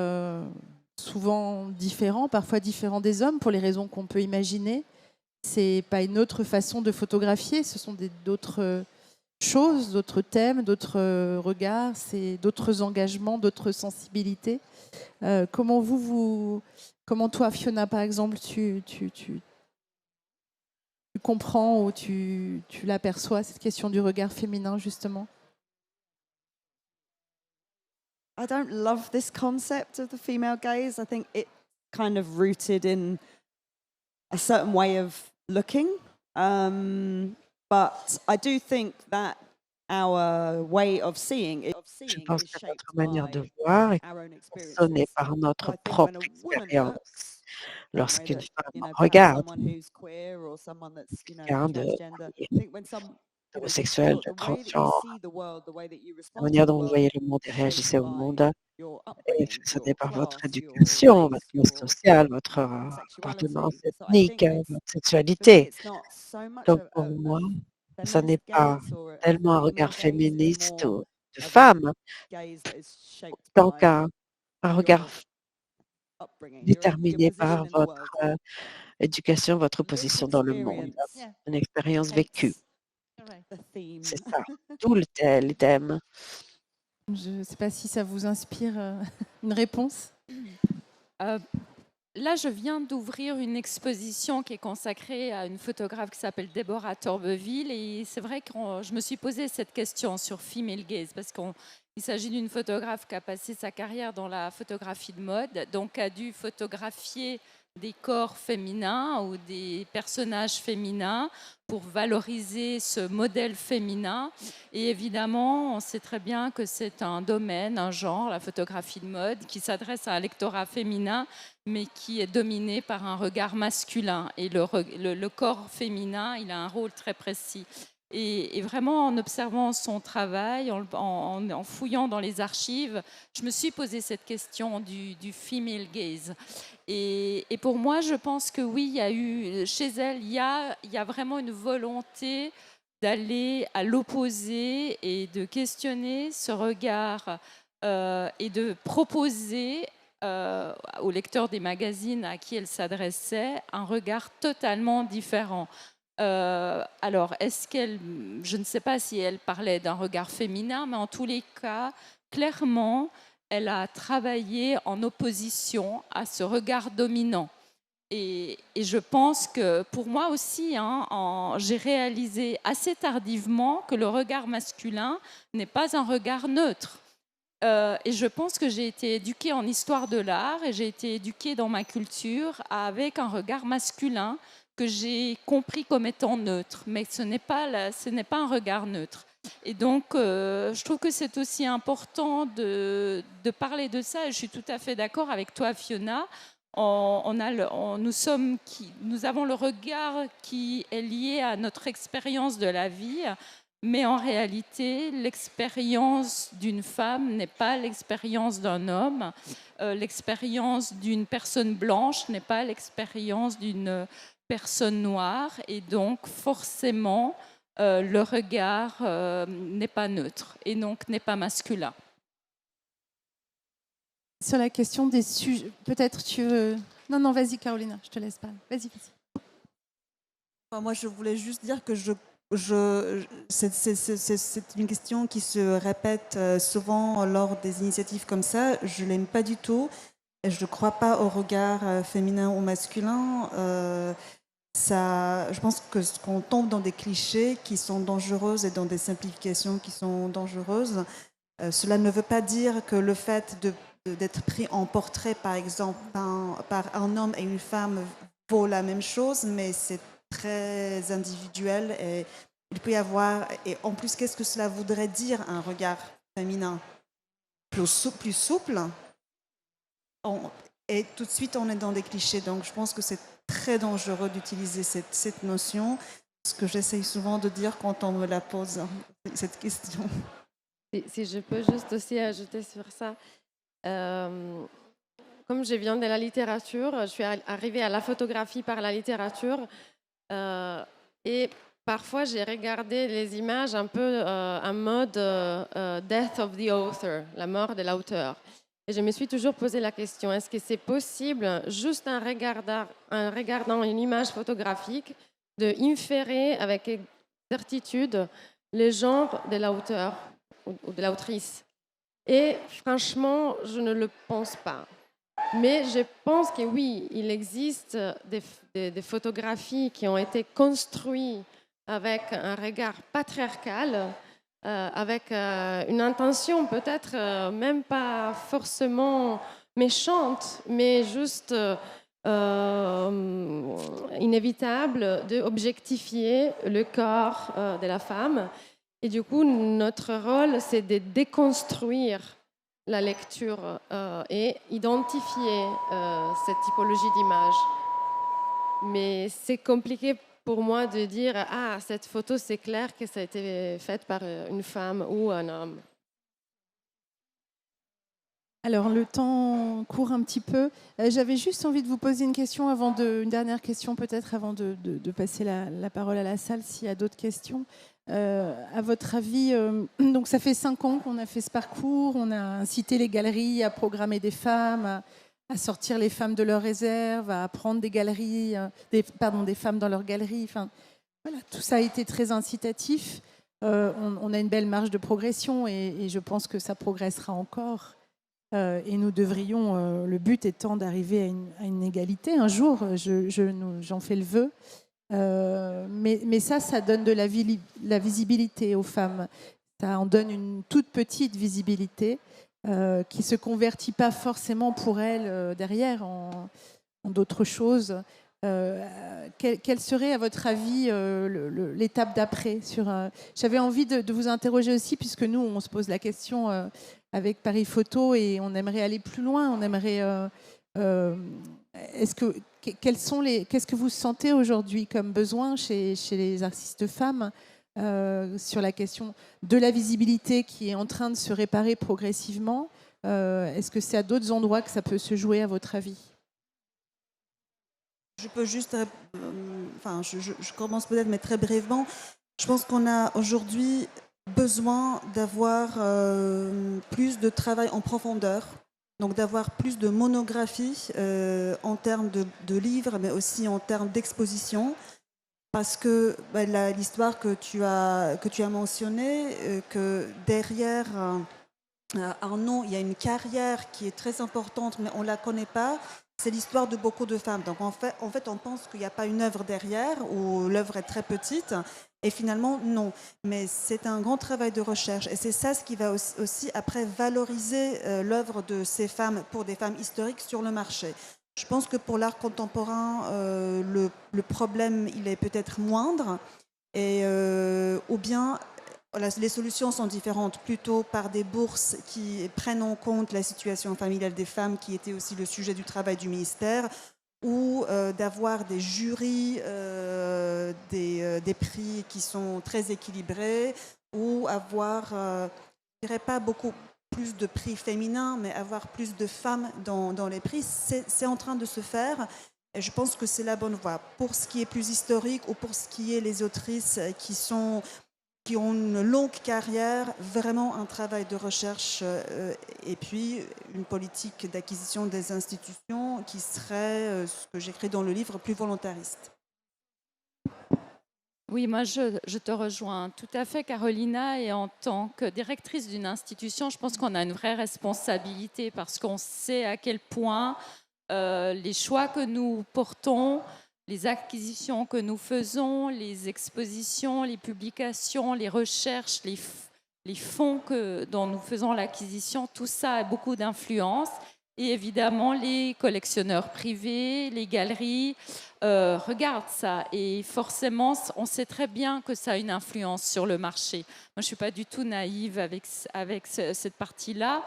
souvent différents, parfois différents des hommes, pour les raisons qu'on peut imaginer. C'est pas une autre façon de photographier, ce sont d'autres choses, d'autres thèmes, d'autres regards, c'est d'autres engagements, d'autres sensibilités. Comment toi, Fiona, par exemple, tu comprends ou tu l'aperçois, cette question du regard féminin, justement? I don't love this concept of the female gaze. I think it's kind of rooted in a certain way of looking. But I do think that our way of seeing it Je pense is que shaped notre manière by de voir est our own experiences. façonnée par So notre I think when propre a woman expérience. looks, Lorsqu'une that, femme perhaps regarde someone who's queer or someone that's, quelqu'un de transgender, I think when some, homosexuel, de the way that you transgenre, see the world, the way that you la respond manière to the dont vous world voyez le monde et is shaped réagissez au by monde your est upbringing, façonné your par votre class, your éducation, race, votre classe your sociale, votre appartenance sexuality. So I ethnique, think it's, votre for me, sexualité. it's not so much Donc pour moi, ça feminist n'est pas gaze or tellement un female regard gaze. It's féministe more ou de of a femme, gaze that is shaped tant by qu'un regard your upbringing, your déterminé position par in the votre world, éducation, votre and this position dans le monde, experience une expérience vécue. the theme. C'est ça, tout les thèmes. Je ne sais pas si ça vous inspire une réponse. Là, je viens d'ouvrir une exposition qui est consacrée à une photographe qui s'appelle Déborah Torbeville. Et c'est vrai que je me suis posé cette question sur female gaze, parce qu'il s'agit d'une photographe qui a passé sa carrière dans la photographie de mode, donc a dû photographier des corps féminins ou des personnages féminins pour valoriser ce modèle féminin. Et évidemment, on sait très bien que c'est un domaine, un genre, la photographie de mode, qui s'adresse à un lectorat féminin, mais qui est dominé par un regard masculin. Et le corps féminin, il a un rôle très précis. Et vraiment, en observant son travail, en fouillant dans les archives, je me suis posé cette question du female gaze. Et pour moi, je pense que oui, il y a eu, chez elle, il y a vraiment une volonté d'aller à l'opposé et de questionner ce regard et de proposer aux lecteurs des magazines à qui elle s'adressait un regard totalement différent. Alors, je ne sais pas si elle parlait d'un regard féminin, mais en tous les cas, clairement, elle a travaillé en opposition à ce regard dominant. Et je pense que pour moi aussi, j'ai réalisé assez tardivement que le regard masculin n'est pas un regard neutre. Et je pense que j'ai été éduquée en histoire de l'art et j'ai été éduquée dans ma culture avec un regard masculin que j'ai compris comme étant neutre, mais ce n'est pas un regard neutre. Et donc, je trouve que c'est aussi important de parler de ça. Et je suis tout à fait d'accord avec toi, Fiona. Nous avons le regard qui est lié à notre expérience de la vie, mais en réalité, l'expérience d'une femme n'est pas l'expérience d'un homme. L'expérience d'une personne blanche n'est pas l'expérience d'une personne noire, et donc forcément, le regard n'est pas neutre et donc n'est pas masculin. Sur la question des sujets, peut-être tu veux... Non, vas-y Carolina, je te laisse parler. Vas-y. Moi, je voulais juste dire que c'est une question qui se répète souvent lors des initiatives comme ça. Je ne l'aime pas du tout. Et je ne crois pas au regard féminin ou masculin. Je pense qu'on tombe dans des clichés qui sont dangereux et dans des simplifications qui sont dangereuses. Cela ne veut pas dire que le fait d'être pris en portrait, par exemple, par un homme et une femme vaut la même chose, mais c'est très individuel et il peut y avoir... Et en plus, qu'est-ce que cela voudrait dire, un regard féminin plus souple? Et tout de suite, on est dans des clichés. Donc, je pense que c'est très dangereux d'utiliser cette notion, ce que j'essaye souvent de dire quand on me la pose, cette question. Si je peux juste aussi ajouter sur ça, comme je viens de la littérature, je suis arrivée à la photographie par la littérature, et parfois j'ai regardé les images un peu en mode death of the author, la mort de l'auteur. Et je me suis toujours posé la question, est-ce que c'est possible, juste en regardant une image photographique, de inférer avec certitude le genre de l'auteur ou de l'autrice? Et franchement, je ne le pense pas. Mais je pense que oui, il existe des photographies qui ont été construites avec un regard patriarcal, avec une intention peut-être même pas forcément méchante, mais juste inévitable d'objectifier le corps de la femme. Et du coup, notre rôle, c'est de déconstruire la lecture et identifier cette typologie d'image. Mais c'est compliqué pour moi de dire « Ah, cette photo, c'est clair que ça a été faite par une femme ou un homme ». Alors, le temps court un petit peu. J'avais juste envie de vous poser une question une dernière question peut-être avant de passer la parole à la salle s'il y a d'autres questions. À votre avis, donc ça fait 5 ans qu'on a fait ce parcours, on a incité les galeries à programmer des femmes, à sortir les femmes de leurs réserves, à prendre des femmes dans leurs galeries. Enfin, voilà, tout ça a été très incitatif. On a une belle marge de progression et je pense que ça progressera encore. Et nous devrions, le but étant d'arriver à une égalité un jour, j'en fais le vœu. Mais ça donne de la visibilité aux femmes. Ça en donne une toute petite visibilité qui ne se convertit pas forcément pour elles derrière en d'autres choses. Quelle serait, à votre avis, l'étape d'après J'avais envie de vous interroger aussi, puisque nous, on se pose la question avec Paris Photo et on aimerait aller plus loin. On aimerait... qu'est-ce que vous sentez aujourd'hui comme besoin chez les artistes femmes sur la question de la visibilité qui est en train de se réparer progressivement. Est-ce que c'est à d'autres endroits que ça peut se jouer, à votre avis? Je peux juste, je commence peut-être, mais très brièvement. Je pense qu'on a aujourd'hui besoin d'avoir plus de travail en profondeur, donc d'avoir plus de monographies en termes de livres, mais aussi en termes d'exposition. Parce que l'histoire que tu as mentionnée, que derrière Arnaud, il y a une carrière qui est très importante, mais on ne la connaît pas. C'est l'histoire de beaucoup de femmes. Donc en fait on pense qu'il n'y a pas une œuvre derrière, ou l'œuvre est très petite. Et finalement, non. Mais c'est un grand travail de recherche. Et c'est ça ce qui va aussi après valoriser l'œuvre de ces femmes, pour des femmes historiques, sur le marché. Je pense que pour l'art contemporain, le problème, il est peut-être moindre. Ou bien les solutions sont différentes, plutôt par des bourses qui prennent en compte la situation familiale des femmes, qui était aussi le sujet du travail du ministère, ou d'avoir des jurys, des prix qui sont très équilibrés, ou avoir, je dirais pas beaucoup plus de prix féminins, mais avoir plus de femmes dans les prix. C'est en train de se faire. Et je pense que c'est la bonne voie. Pour ce qui est plus historique, ou pour ce qui est les autrices qui ont une longue carrière, vraiment un travail de recherche et puis une politique d'acquisition des institutions qui serait, ce que j'écris dans le livre, plus volontariste. Oui, moi je te rejoins tout à fait, Carolina, et en tant que directrice d'une institution, je pense qu'on a une vraie responsabilité, parce qu'on sait à quel point les choix que nous portons, les acquisitions que nous faisons, les expositions, les publications, les recherches, les fonds dont nous faisons l'acquisition, tout ça a beaucoup d'influence. Et évidemment, les collectionneurs privés, les galeries regardent ça. Et forcément, on sait très bien que ça a une influence sur le marché. Moi, je ne suis pas du tout naïve avec cette partie-là.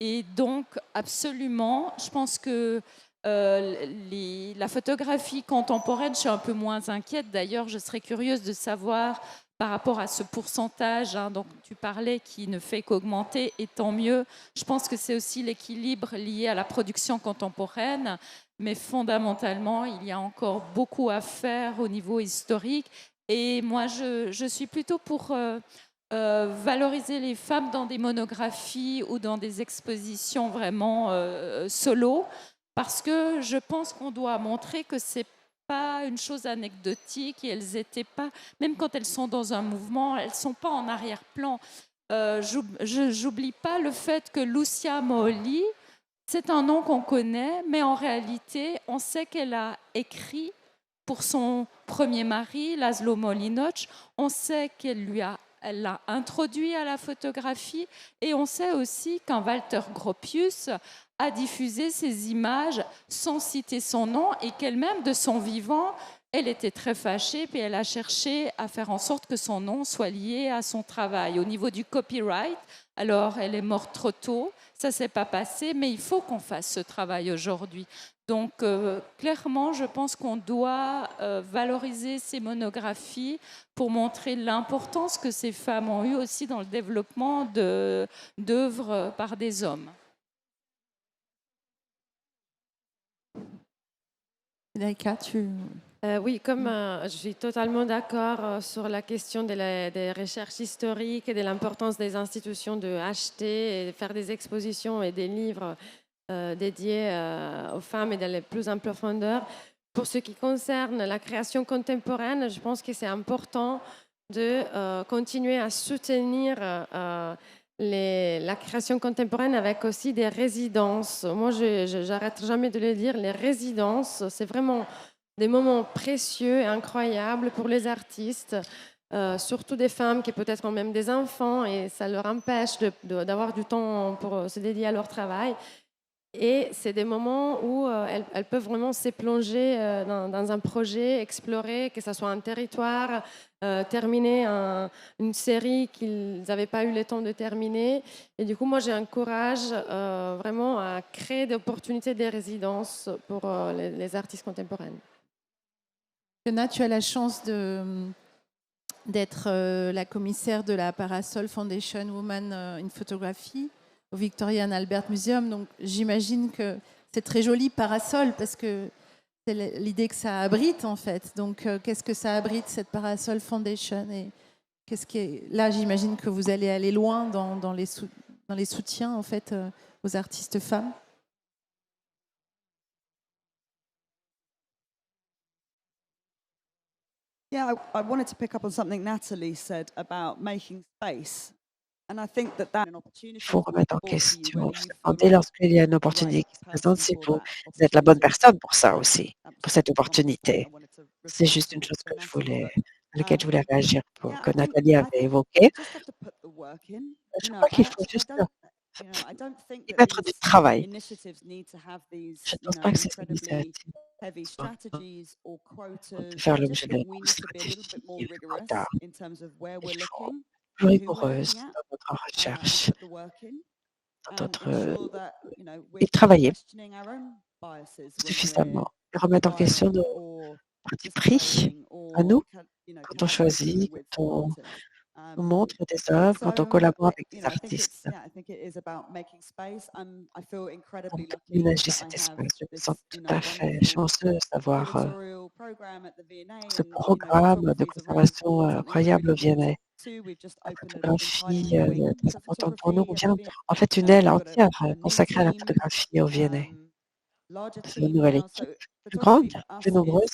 Et donc, absolument, je pense que la photographie contemporaine, je suis un peu moins inquiète. D'ailleurs, je serais curieuse de savoir, par rapport à ce pourcentage dont tu parlais, qui ne fait qu'augmenter, et tant mieux. Je pense que c'est aussi l'équilibre lié à la production contemporaine, mais fondamentalement, il y a encore beaucoup à faire au niveau historique. Et moi, je suis plutôt pour valoriser les femmes dans des monographies ou dans des expositions vraiment solo, parce que je pense qu'on doit montrer que c'est pas une chose anecdotique, et elles étaient pas, même quand elles sont dans un mouvement, elles sont pas en arrière-plan. J'oublie pas le fait que Lucia Moholy, c'est un nom qu'on connaît, mais en réalité, on sait qu'elle a écrit pour son premier mari, Laszlo Moholy-Nagy. On sait elle l'a introduit à la photographie, et on sait aussi qu'un Walter Gropius a diffusé ces images sans citer son nom, et qu'elle-même, de son vivant, elle était très fâchée, puis elle a cherché à faire en sorte que son nom soit lié à son travail. Au niveau du copyright, alors elle est morte trop tôt, ça ne s'est pas passé, mais il faut qu'on fasse ce travail aujourd'hui. Donc clairement, je pense qu'on doit valoriser ces monographies pour montrer l'importance que ces femmes ont eue aussi dans le développement d'œuvres par des hommes. Laïka, oui, comme je suis totalement d'accord sur la question des recherches historiques et de l'importance des institutions de acheter et de faire des expositions et des livres dédiés aux femmes et d'aller plus en profondeur. Pour ce qui concerne la création contemporaine, je pense que c'est important de continuer à soutenir la création contemporaine avec aussi des résidences. Moi, je n'arrête jamais de le dire, les résidences, c'est vraiment des moments précieux et incroyables pour les artistes, surtout des femmes qui peut-être ont même des enfants, et ça leur empêche d'avoir du temps pour se dédier à leur travail. Et c'est des moments où elles peuvent vraiment se plonger dans un projet, explorer, que ce soit un territoire, terminer une série qu'ils n'avaient pas eu le temps de terminer. Et du coup, moi, j'encourage vraiment à créer des opportunités de résidence pour les artistes contemporaines. Fiona, tu as la chance d'être la commissaire de la Parasol Foundation Women in Photography au Victoria and Albert Museum. Donc j'imagine que c'est très joli parasol parce que c'est l'idée que ça abrite en fait. Donc qu'est-ce que ça abrite cette Parasol Foundation et là j'imagine que vous allez aller loin dans les soutiens en fait aux artistes femmes. Yeah, I wanted to pick up on something Natalie said about making space. And I think that that's an opportunity Il faut remettre en for you question, when se you demander feel lorsqu'il y a une like opportunité qui se the right présente, person si for vous êtes la bonne opportunity. personne pour ça aussi, pour cette Just one point opportunité. I wanted to C'est respond juste to une chose que Natalie, à laquelle je voulais réagir, yeah, que I think Nathalie avait évoqué. you just have to put the work in. Je You know, crois qu'il faut I juste don't think y that mettre du these travail. initiatives need to have these, Je ne you pense know, pas que ces incredibly initiatives heavy soient strategies or quotas. faire I just l'objet think d'un we coût need to be a little bit more stratégique, de rigorous quotas. in terms of where Il we're faut looking plus and who we're rigoureuse looking at, dans notre and recherche, put the work in dans and notre, ensure that, you know, et we're travailler questioning our own biases when we're suffisamment et remettre en question buying nos or partis pris displaying à or, nous you know, quand on collaborating choisit, with quand on artists. nous montre des œuvres, quand on So, collabore avec you des know, I think artistes. it is about making space. I feel incredibly Donc, lucky ménager that I cet have espace. Je me sens this, tout you know, à fait wonderful chanceuse d'avoir curatorial program at the V&A, ce and you know, programme de photography is a really conservation something that's incroyable really au Viennet. important too. We've just La opened an entirely photographie new wing est très for importante pour nous. On photography at the vient V&A. en fait une aile We've got entière a new consacrée à la team, photographie au Viennet. larger C'est une team nouvelle now. So équipe, plus grande, photography for plus us nombreuse.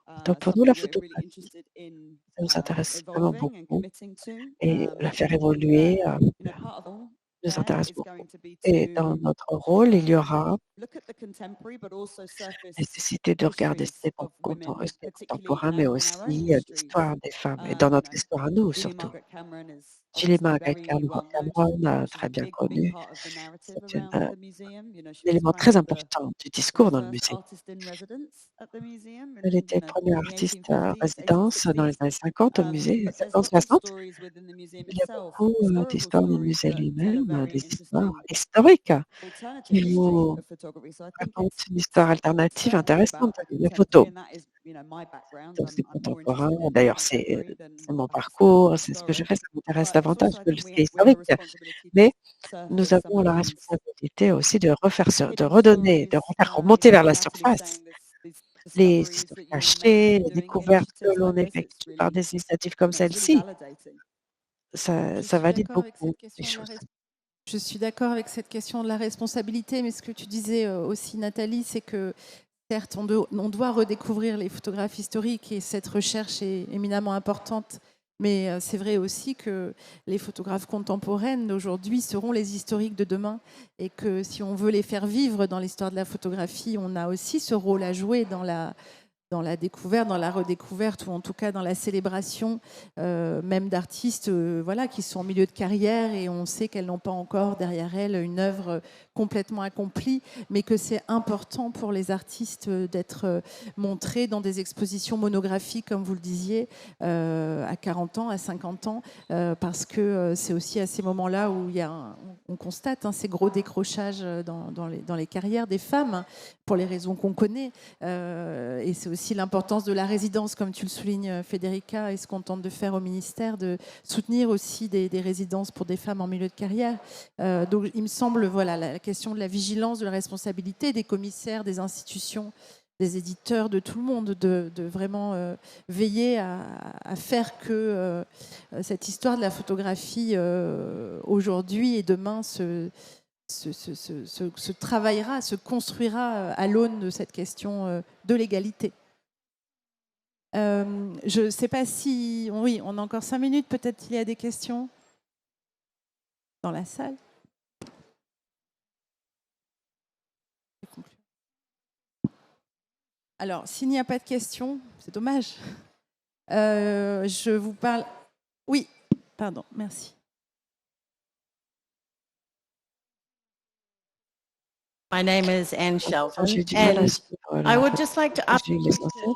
is Donc pour nous, something la we're really photographie, interested in ça nous intéresse vraiment evolving and beaucoup committing to. et la And faire I think that, évoluer you know, part of all nous there intéresse is beaucoup. going to be Et dans to notre rôle, il y aura look at the contemporary, but also surface nécessité de regarder ce histories qui est of women, particularly contemporain, mais in our own aussi histories. l'histoire des femmes et dans You notre know, histoire à nous Julie surtout. Margaret Cameron is Julie obviously Margaret very well known. Cameron, She's a très bien big connue, part of the narrative c'est around the museum. You know, she un was élément kind très of important du the discours dans le first musée. artist in residence at the museum Elle in, était you le know, premier in the artiste à 1850s, résidence dans les 1860s. années 50 au musée, But there's lots of 50-60. stories within the museum Il y a itself, beaucoup historical d'histoires dans le stories musée that tell a lui-même, very des histoires interesting historiques alternative qui history vous of photography. So I think racontent une histoire it's alternative certainly about intéressante a de la contemporary, photo. and that is, you know, my background. Donc c'est I'm more contemporain. interested in D'ailleurs, contemporary than c'est mon obviously parcours, c'est ce que je historic. fais, ça m'intéresse But it's davantage also, I que think ce qui est we have a historique. responsibility to Mais nous surface some avons of la these responsabilité aussi de de hidden redonner, de stories. refaire You remonter know, vers as la Natalie was surface saying, these les discoveries histoires that you may cachées, be les doing, découvertes que initiatives l'on like this. It's effectue par really, des initiatives comme you know, it's really celle-ci. validating. Je Ça suis valide d'accord avec beaucoup cette les question de la choses. Je suis d'accord avec cette question de la responsabilité, mais ce que tu disais aussi, Nathalie, c'est que certes, on doit redécouvrir les photographes historiques et cette recherche est éminemment importante. Mais c'est vrai aussi que les photographes contemporaines d'aujourd'hui seront les historiques de demain et que si on veut les faire vivre dans l'histoire de la photographie, on a aussi ce rôle à jouer dans la découverte, dans la redécouverte ou en tout cas dans la célébration même d'artistes voilà, qui sont en milieu de carrière et on sait qu'elles n'ont pas encore derrière elles une œuvre complètement accomplie, mais que c'est important pour les artistes d'être montrés dans des expositions monographiques, comme vous le disiez, à 40 ans, à 50 ans, parce que c'est aussi à ces moments-là où on constate ces gros décrochages dans les carrières des femmes, pour les raisons qu'on connaît. Et c'est aussi l'importance de la résidence, comme tu le soulignes, Federica, et ce qu'on tente de faire au ministère, de soutenir aussi des résidences pour des femmes en milieu de carrière. Donc il me semble, voilà, la question de la vigilance, de la responsabilité des commissaires, des institutions, des éditeurs, de tout le monde, de vraiment veiller à faire que cette histoire de la photographie aujourd'hui et demain se travaillera, se construira à l'aune de cette question de l'égalité. Je ne sais pas si... Oui, on a encore 5 minutes, peut-être qu'il y a des questions dans la salle. Alors, s'il n'y a pas de questions, c'est dommage. Je vous parle... Oui, pardon, merci. My name is Anne Shelton, J'ai du mal à and suivre I would just like to ask Julie a Lessenset. question.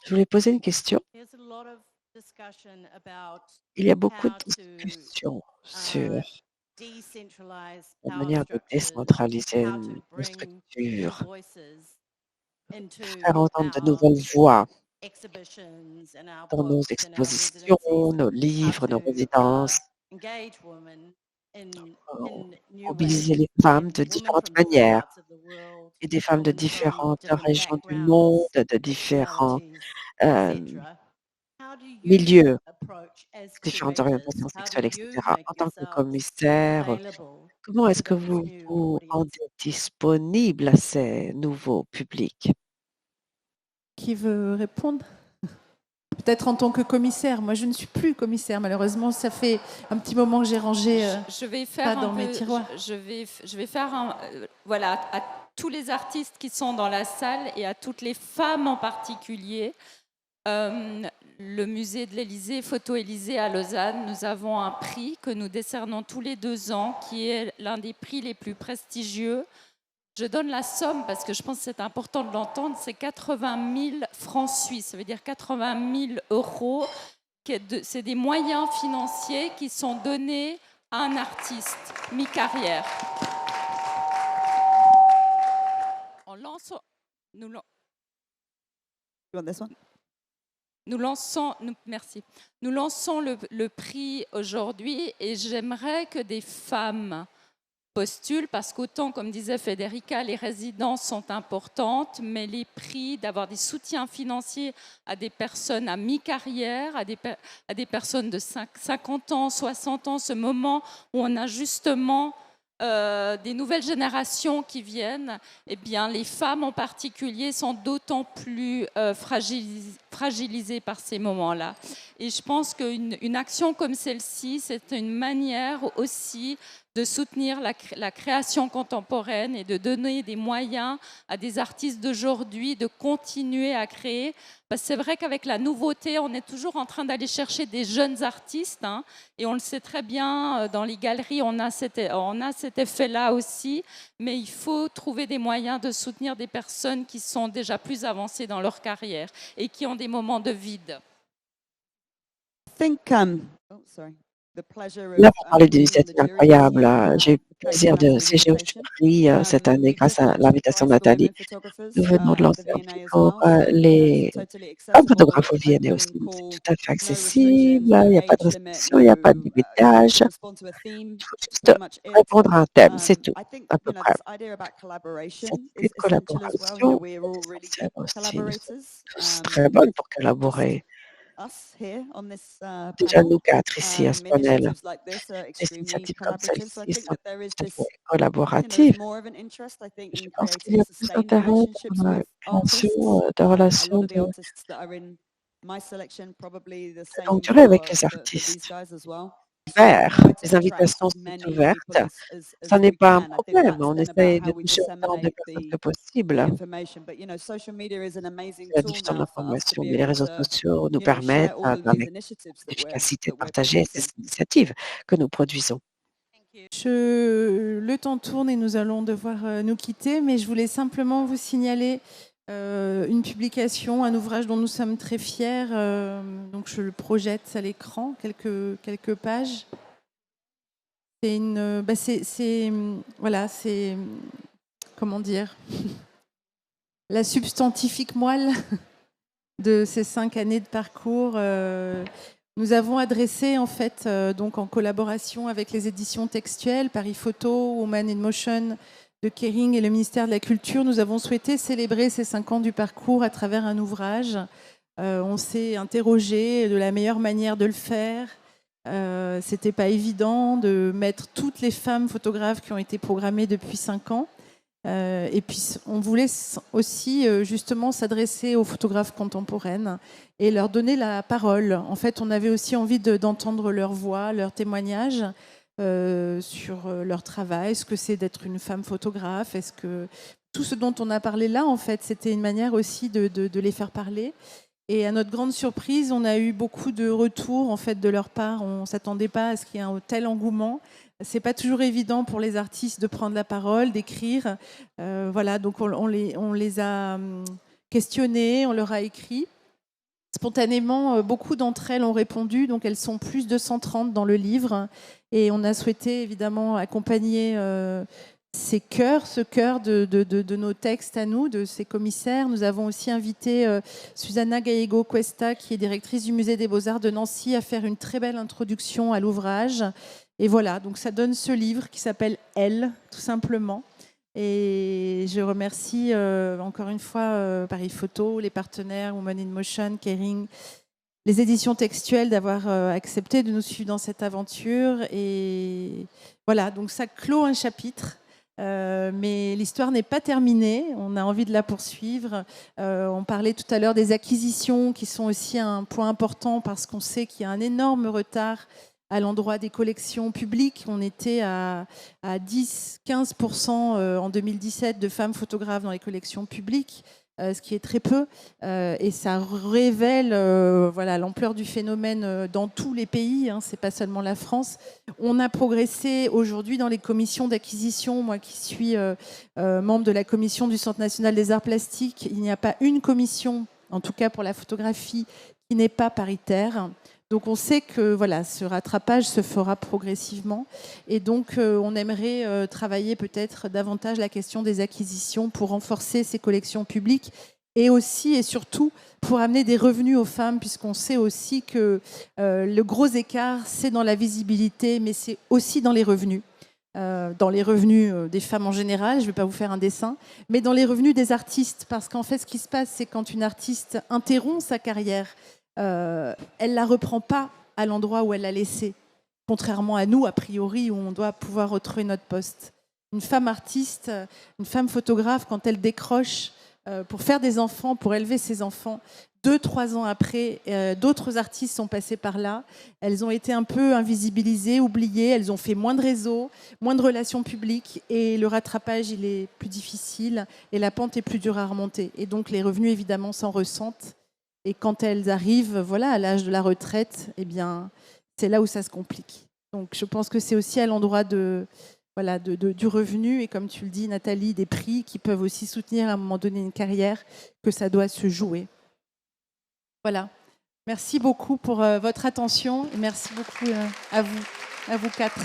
Je voulais poser une question. There's a lot of discussion about Il y a beaucoup how de to discussions sur decentralize la power manière de structures, décentraliser how to une bring new structure, voices into faire entendre de our nouvelles voix exhibitions and our pour nos books and our expositions, residencies nos are livres, nos to résidences, engage women euh, in new mobiliser ways, les femmes and de women différentes from different manières parts of the world, et des femmes de women from différentes different régions du monde, backgrounds, de différents sexualities, euh, etc. How do you milieux, approach as différentes curators? orientations How do sexuelles, you etc. make En tant que yourselves commissaire, available comment est-ce to que those vous new vous audiences? rendez disponible à ces nouveaux publics? Qui veut répondre? Peut-être en tant que commissaire. Moi, je ne suis plus commissaire, malheureusement. Ça fait un petit moment que j'ai rangé Je vais pas faire dans un mes peu, tiroirs. je vais faire un, voilà, à tous les artistes qui sont dans la salle et à toutes les femmes en particulier. Le musée de l'Élysée, Photo Élysée à Lausanne, nous avons un prix que nous décernons tous les 2 ans, qui est l'un des prix les plus prestigieux. Je donne la somme parce que je pense que c'est important de l'entendre, c'est 80 000 francs suisses, ça veut dire 80 000 euros. C'est des moyens financiers qui sont donnés à un artiste mi-carrière. Nous, You want this one? merci. Nous lançons le prix aujourd'hui et j'aimerais que des femmes postulent parce qu'autant, comme disait Federica, les résidences sont importantes, mais les prix, d'avoir des soutiens financiers à des personnes à mi-carrière, à des personnes de 50 ans, 60 ans, ce moment où on a justement des nouvelles générations qui viennent, eh bien, les femmes en particulier sont d'autant plus fragilisées par ces moments-là. Et je pense qu'une action comme celle-ci, c'est une manière aussi de soutenir la création contemporaine et de donner des moyens à des artistes d'aujourd'hui de continuer à créer. Parce que c'est vrai qu'avec la nouveauté, on est toujours en train d'aller chercher des jeunes artistes, hein, et on le sait très bien, dans les galeries, on a cet effet-là aussi, mais il faut trouver des moyens de soutenir des personnes qui sont déjà plus avancées dans leur carrière et qui ont des moments de vide. Là, vous parlez d'initiatives incroyables. J'ai eu le plaisir de siéger au jury cette année grâce à l'invitation de Nathalie. Nous venons de lancer un prix pour les femmes photographes au Vienne aussi. C'est tout à fait accessible, il n'y a pas de restriction, il n'y a pas de limite d'âge. Il faut juste répondre à un thème, c'est tout, à peu près. Cette idée de collaboration est essentielle aussi. Nous sommes tous très bonnes pour collaborer. Déjà, nous 4 ici à ce panel, des initiatives comme celle-ci sont tout à fait collaboratives. Je pense qu'il y a plus d'intérêt pour la création de relations de longue durée avec les artistes. Les invitations sont ouvertes. Ça n'est pas un problème. On essaie de toucher autant de personnes que possible. La diffusion de l'information, mais les réseaux sociaux nous permettent, avec l'efficacité, de partager ces initiatives que nous produisons. Le temps tourne et nous allons devoir nous quitter, mais je voulais simplement vous signaler une publication, un ouvrage dont nous sommes très fiers. Donc je le projette à l'écran, quelques pages. C'est comment dire, la substantifique moelle de ces 5 années de parcours. Nous avons adressé, en fait, donc en collaboration avec les éditions textuelles, Paris Photo, Women in Motion de Kering et le ministère de la Culture, nous avons souhaité célébrer ces 5 ans du parcours à travers un ouvrage. On s'est interrogé de la meilleure manière de le faire. C'était pas évident de mettre toutes les femmes photographes qui ont été programmées depuis 5 ans. Et puis, on voulait aussi justement s'adresser aux photographes contemporaines et leur donner la parole. En fait, on avait aussi envie d'entendre leur voix, leurs témoignages sur leur travail, ce que c'est d'être une femme photographe. Est-ce que tout ce dont on a parlé là, en fait, c'était une manière aussi de les faire parler. Et à notre grande surprise, on a eu beaucoup de retours en fait de leur part. On ne s'attendait pas à ce qu'il y ait un tel engouement. C'est pas toujours évident pour les artistes de prendre la parole, d'écrire. Voilà, donc on les a questionnés, on leur a écrit. Spontanément, beaucoup d'entre elles ont répondu, donc elles sont plus de 130 dans le livre. Et on a souhaité évidemment accompagner ce cœur de nos textes à nous, de ces commissaires. Nous avons aussi invité Susanna Gallego Cuesta, qui est directrice du Musée des Beaux-Arts de Nancy, à faire une très belle introduction à l'ouvrage. Et voilà, donc ça donne ce livre qui s'appelle « Elle », tout simplement. Et je remercie encore une fois Paris Photo, les partenaires Women in Motion, Kering, les éditions textuelles d'avoir accepté de nous suivre dans cette aventure. Et voilà, donc ça clôt un chapitre. Mais l'histoire n'est pas terminée, on a envie de la poursuivre. On parlait tout à l'heure des acquisitions qui sont aussi un point important parce qu'on sait qu'il y a un énorme retard à l'endroit des collections publiques. On était à 10-15% en 2017 de femmes photographes dans les collections publiques. Ce qui est très peu, et ça révèle voilà, l'ampleur du phénomène dans tous les pays, hein, c'est pas seulement la France. On a progressé aujourd'hui dans les commissions d'acquisition. Moi qui suis membre de la commission du Centre national des arts plastiques, il n'y a pas une commission, en tout cas pour la photographie, qui n'est pas paritaire. Donc on sait que voilà, ce rattrapage se fera progressivement et donc on aimerait travailler peut-être davantage la question des acquisitions pour renforcer ces collections publiques et aussi et surtout pour amener des revenus aux femmes, puisqu'on sait aussi que le gros écart, c'est dans la visibilité, mais c'est aussi dans les revenus. Dans les revenus des femmes en général, je ne vais pas vous faire un dessin, mais dans les revenus des artistes, parce qu'en fait ce qui se passe, c'est quand une artiste interrompt sa carrière, elle ne la reprend pas à l'endroit où elle l'a laissée, contrairement à nous, a priori, où on doit pouvoir retrouver notre poste. Une femme artiste, une femme photographe, quand elle décroche pour faire des enfants, pour élever ses enfants, 2-3 ans après, d'autres artistes sont passés par là. Elles ont été un peu invisibilisées, oubliées, elles ont fait moins de réseaux, moins de relations publiques, et le rattrapage, il est plus difficile, et la pente est plus dure à remonter. Et donc les revenus, évidemment, s'en ressentent. Et quand elles arrivent voilà, à l'âge de la retraite, eh bien, c'est là où ça se complique. Donc je pense que c'est aussi à l'endroit voilà, du revenu, et comme tu le dis, Nathalie, des prix qui peuvent aussi soutenir à un moment donné une carrière, que ça doit se jouer. Voilà. Merci beaucoup pour votre attention et merci beaucoup à vous quatre.